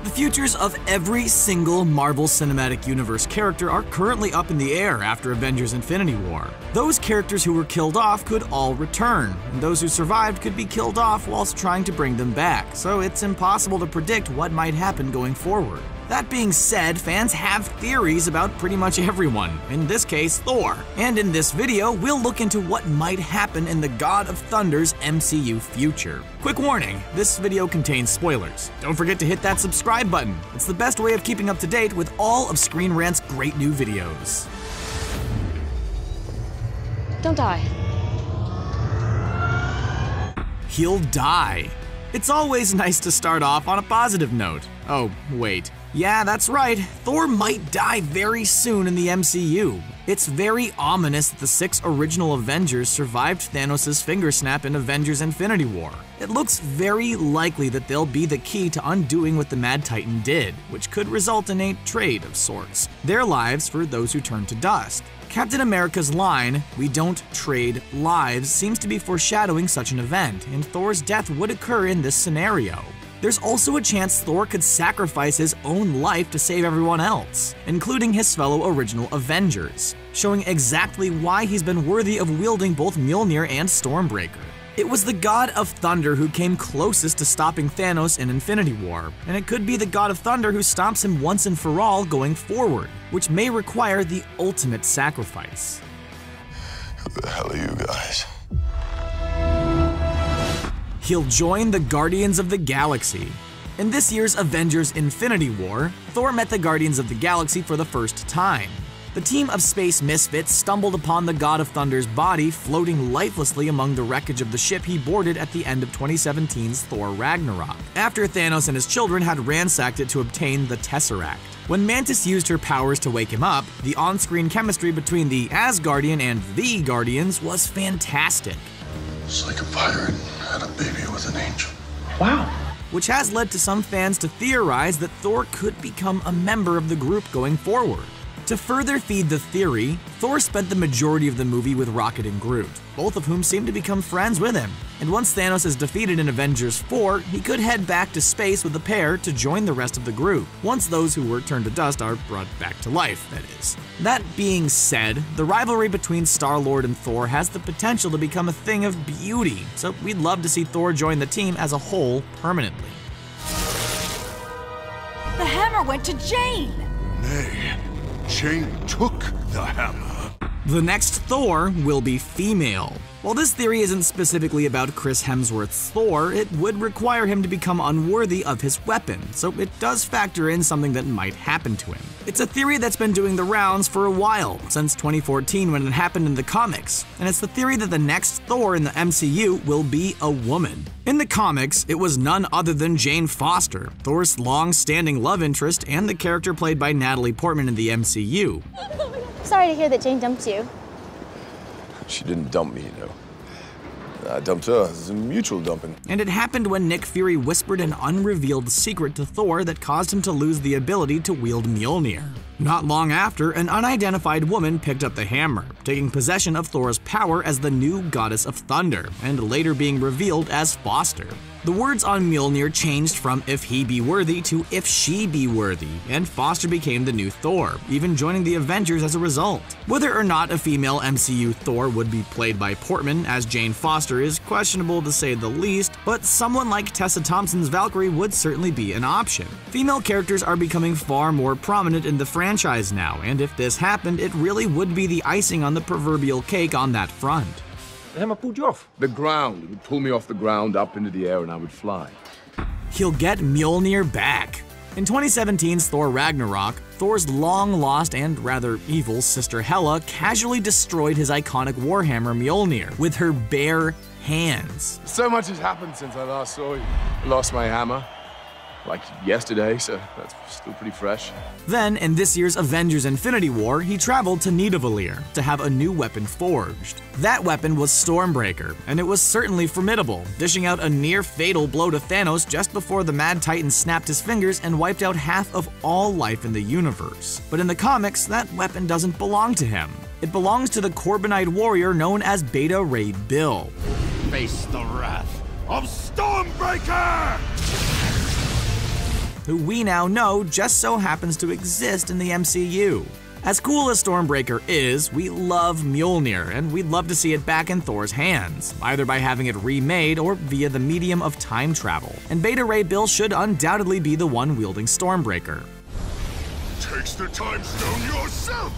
The futures of every single Marvel Cinematic Universe character are currently up in the air after Avengers Infinity War. Those characters who were killed off could all return, and those who survived could be killed off whilst trying to bring them back, so it's impossible to predict what might happen going forward. That being said, fans have theories about pretty much everyone, in this case Thor. And in this video, we'll look into what might happen in the God of Thunder's MCU future. Quick warning, this video contains spoilers. Don't forget to hit that subscribe button. It's the best way of keeping up to date with all of Screen Rant's great new videos. Don't die. He'll die. It's always nice to start off on a positive note. Oh, wait. Yeah, that's right. Thor might die very soon in the MCU. It's very ominous that the 6 original Avengers survived Thanos' finger snap in Avengers Infinity War. It looks very likely that they'll be the key to undoing what the Mad Titan did, which could result in a trade of sorts. Their lives for those who turn to dust. Captain America's line, "We don't trade lives," seems to be foreshadowing such an event, and Thor's death would occur in this scenario. There's also a chance Thor could sacrifice his own life to save everyone else, including his fellow original Avengers, showing exactly why he's been worthy of wielding both Mjolnir and Stormbreaker. It was the God of Thunder who came closest to stopping Thanos in Infinity War, and it could be the God of Thunder who stomps him once and for all going forward, which may require the ultimate sacrifice. Who the hell are you guys? He'll join the Guardians of the Galaxy. In this year's Avengers Infinity War, Thor met the Guardians of the Galaxy for the first time. The team of space misfits stumbled upon the God of Thunder's body floating lifelessly among the wreckage of the ship he boarded at the end of 2017's Thor Ragnarok, after Thanos and his children had ransacked it to obtain the Tesseract. When Mantis used her powers to wake him up, the on-screen chemistry between the Asgardian and the Guardians was fantastic. It's like a pirate had a baby with an angel. Wow. Which has led to some fans to theorize that Thor could become a member of the group going forward. To further feed the theory, Thor spent the majority of the movie with Rocket and Groot, both of whom seem to become friends with him. And once Thanos is defeated in Avengers 4, he could head back to space with the pair to join the rest of the group, once those who were turned to dust are brought back to life, that is. That being said, the rivalry between Star-Lord and Thor has the potential to become a thing of beauty, so we'd love to see Thor join the team as a whole permanently. The hammer went to Jane! Nay, Jane took the hammer. The next Thor will be female. While this theory isn't specifically about Chris Hemsworth's Thor, it would require him to become unworthy of his weapon, so it does factor in something that might happen to him. It's a theory that's been doing the rounds for a while, since 2014 when it happened in the comics, and it's the theory that the next Thor in the MCU will be a woman. In the comics, it was none other than Jane Foster, Thor's long-standing love interest and the character played by Natalie Portman in the MCU. Sorry to hear that Jane dumped you. She didn't dump me, you know. I dumped her. It's a mutual dumping. And it happened when Nick Fury whispered an unrevealed secret to Thor that caused him to lose the ability to wield Mjolnir. Not long after, an unidentified woman picked up the hammer, taking possession of Thor's power as the new Goddess of Thunder, and later being revealed as Foster. The words on Mjolnir changed from "if he be worthy" to "if she be worthy," and Foster became the new Thor, even joining the Avengers as a result. Whether or not a female MCU Thor would be played by Portman as Jane Foster is questionable to say the least, but someone like Tessa Thompson's Valkyrie would certainly be an option. Female characters are becoming far more prominent in the franchise now, and if this happened, it really would be the icing on the proverbial cake on that front. The hammer pulled you off. The ground. It would pull me off the ground up into the air and I would fly. He'll get Mjolnir back. In 2017's Thor Ragnarok, Thor's long-lost and rather evil sister Hela casually destroyed his iconic warhammer Mjolnir with her bare hands. So much has happened since I last saw you. I lost my hammer, like yesterday, so that's still pretty fresh. Then, in this year's Avengers Infinity War, he traveled to Nidavellir to have a new weapon forged. That weapon was Stormbreaker, and it was certainly formidable, dishing out a near-fatal blow to Thanos just before the Mad Titan snapped his fingers and wiped out half of all life in the universe. But in the comics, that weapon doesn't belong to him. It belongs to the Corbinite warrior known as Beta Ray Bill. Face the wrath of Stormbreaker! who we now know just so happens to exist in the MCU. As cool as Stormbreaker is, we love Mjolnir, and we'd love to see it back in Thor's hands, either by having it remade or via the medium of time travel. And Beta Ray Bill should undoubtedly be the one wielding Stormbreaker. Takes the time stone yourself!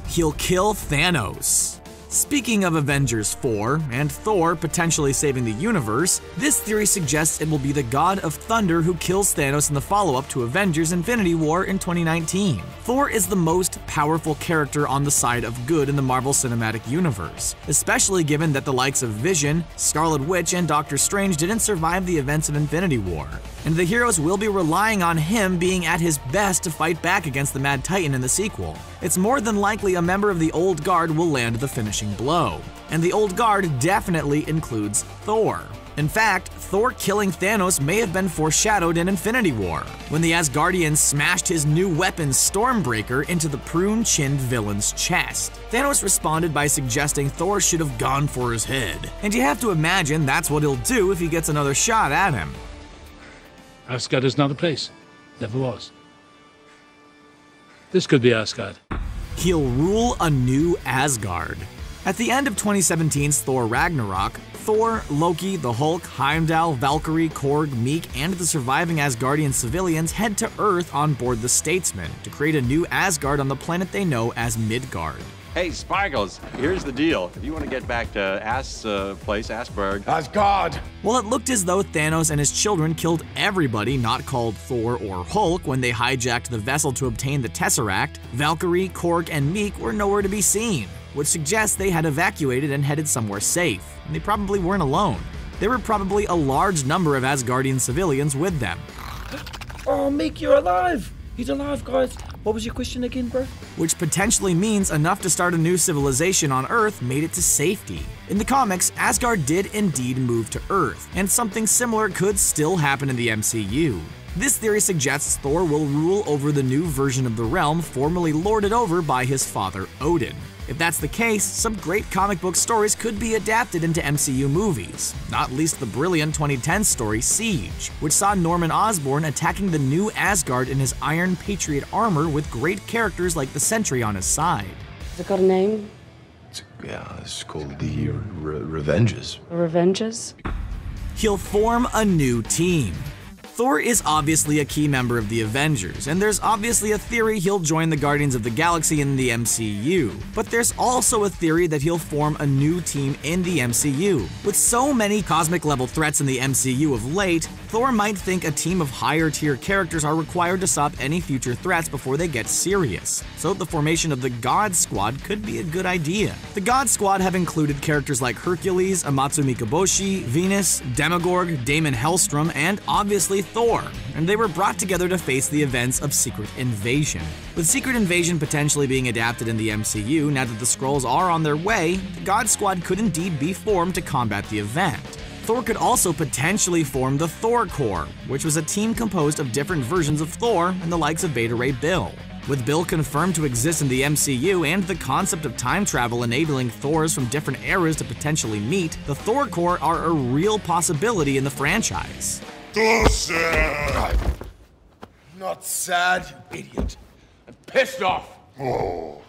He'll kill Thanos. Speaking of Avengers 4 and Thor potentially saving the universe, this theory suggests it will be the God of Thunder who kills Thanos in the follow-up to Avengers Infinity War in 2019. Thor is the most powerful character on the side of good in the Marvel Cinematic Universe, especially given that the likes of Vision, Scarlet Witch, and Doctor Strange didn't survive the events of Infinity War. And the heroes will be relying on him being at his best to fight back against the Mad Titan in the sequel. It's more than likely a member of the Old Guard will land the finishing blow. And the Old Guard definitely includes Thor. In fact, Thor killing Thanos may have been foreshadowed in Infinity War, when the Asgardians smashed his new weapon Stormbreaker into the prune-chinned villain's chest. Thanos responded by suggesting Thor should have gone for his head. And you have to imagine that's what he'll do if he gets another shot at him. Asgard is not a place. Never was. This could be Asgard. He'll rule a new Asgard. At the end of 2017's Thor Ragnarok, Thor, Loki, the Hulk, Heimdall, Valkyrie, Korg, Meek, and the surviving Asgardian civilians head to Earth on board the Statesman to create a new Asgard on the planet they know as Midgard. Hey, Sparkles, here's the deal. If you want to get back to place, Asgard. Asgard! Well, it looked as though Thanos and his children killed everybody not called Thor or Hulk when they hijacked the vessel to obtain the Tesseract. Valkyrie, Korg, and Meek were nowhere to be seen, which suggests they had evacuated and headed somewhere safe. And they probably weren't alone. There were probably a large number of Asgardian civilians with them. Oh, Meek, you're alive! He's alive, guys. What was your question again, bro? Which potentially means enough to start a new civilization on Earth made it to safety. In the comics, Asgard did indeed move to Earth, and something similar could still happen in the MCU. This theory suggests Thor will rule over the new version of the realm formerly lorded over by his father Odin. If that's the case, some great comic book stories could be adapted into MCU movies, not least the brilliant 2010 story Siege, which saw Norman Osborn attacking the new Asgard in his Iron Patriot armor with great characters like the Sentry on his side. Has it got a name? It's called the Revengers. The Revengers? He'll form a new team. Thor is obviously a key member of the Avengers, and there's obviously a theory he'll join the Guardians of the Galaxy in the MCU. But there's also a theory that he'll form a new team in the MCU. With so many cosmic-level threats in the MCU of late, Thor might think a team of higher-tier characters are required to stop any future threats before they get serious. So the formation of the God Squad could be a good idea. The God Squad have included characters like Hercules, Amatsu Mikaboshi, Venus, Demogorg, Damon Hellstrom, and obviously Thor, and they were brought together to face the events of Secret Invasion. With Secret Invasion potentially being adapted in the MCU now that the Skrulls are on their way, the God Squad could indeed be formed to combat the event. Thor could also potentially form the Thor Corps, which was a team composed of different versions of Thor and the likes of Beta Ray Bill. With Bill confirmed to exist in the MCU and the concept of time travel enabling Thors from different eras to potentially meet, the Thor Corps are a real possibility in the franchise. So sad! Not sad, you idiot. I'm pissed off. Oh.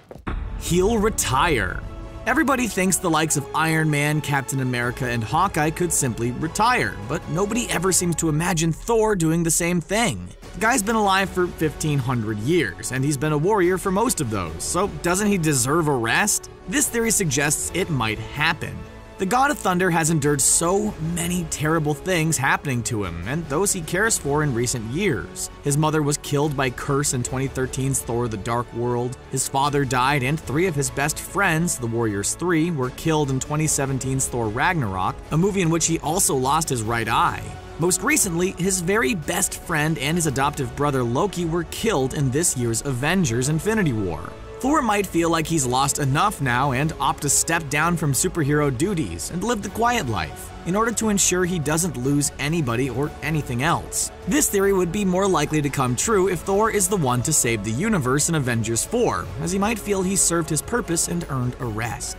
He'll retire. Everybody thinks the likes of Iron Man, Captain America, and Hawkeye could simply retire, but nobody ever seems to imagine Thor doing the same thing. The guy's been alive for 1,500 years, and he's been a warrior for most of those, so doesn't he deserve a rest? This theory suggests it might happen. The God of Thunder has endured so many terrible things happening to him, and those he cares for in recent years. His mother was killed by Curse in 2013's Thor: The Dark World, his father died, and 3 of his best friends, the Warriors 3, were killed in 2017's Thor Ragnarok, a movie in which he also lost his right eye. Most recently, his very best friend and his adoptive brother Loki were killed in this year's Avengers Infinity War. Thor might feel like he's lost enough now and opt to step down from superhero duties and live the quiet life, in order to ensure he doesn't lose anybody or anything else. This theory would be more likely to come true if Thor is the one to save the universe in Avengers 4, as he might feel he served his purpose and earned a rest.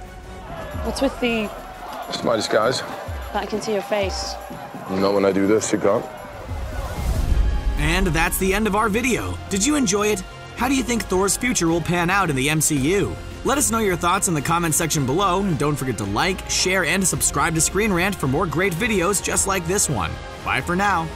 What's with It's my disguise. But I can see your face. Not when I do this, you can't. And that's the end of our video. Did you enjoy it? How do you think Thor's future will pan out in the MCU? Let us know your thoughts in the comment section below, and don't forget to like, share, and subscribe to Screen Rant for more great videos just like this one. Bye for now.